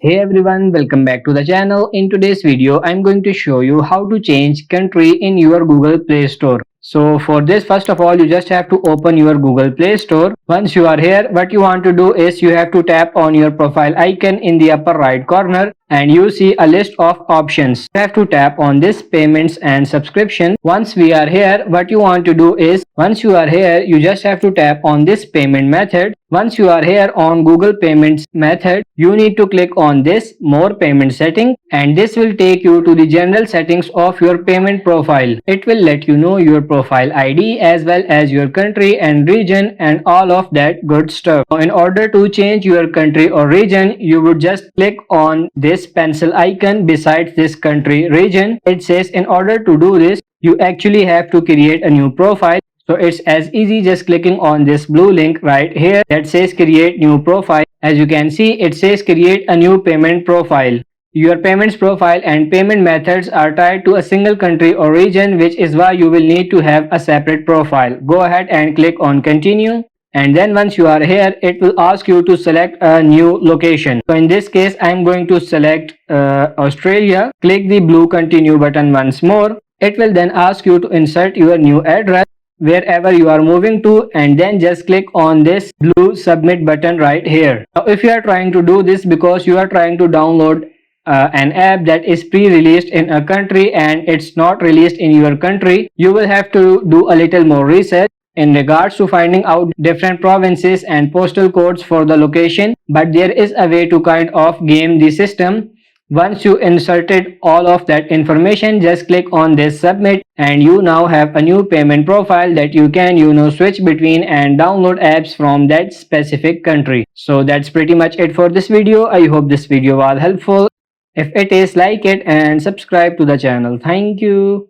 Hey everyone, welcome back to the channel. In today's video, I'm going to show you how to change country in your Google Play Store. So for this, first of all, you just have to open your Google Play Store. Once you are here, what you want to do is you have to tap on your profile icon in the upper right corner and you see a list of options. You have to tap on this payments and subscription. Once we are here, what you want to do is once you are here, you just have to tap on this payment method. Once you are here on Google Payments method, you need to click on this more payment setting and this will take you to the general settings of your payment profile. It will let you know your profile ID as well as your country and region and all of that good stuff. So in order to change your country or region, you would just click on this pencil icon besides this country region. It says in order to do this, you actually have to create a new profile. So it's as easy just clicking on this blue link right here that says create new profile. As you can see, it says create a new payment profile. Your payments profile and payment methods are tied to a single country or region, which is why you will need to have a separate profile. Go ahead and click on continue. And then once you are here, it will ask you to select a new location. So in this case, I'm going to select Australia. Click the blue continue button once more. It will then ask you to insert your new address wherever you are moving to, and then just click on this blue submit button right here. Now if you are trying to do this because you are trying to download an app that is pre-released in a country and it's not released in your country, you will have to do a little more research in regards to finding out different provinces and postal codes for the location, but there is a way to kind of game the system. Once you inserted all of that information, just click on this submit and you now have a new payment profile that you can switch between and download apps from that specific country. So that's pretty much it for this video. I hope this video was helpful. If it is, like it and subscribe to the channel. Thank you.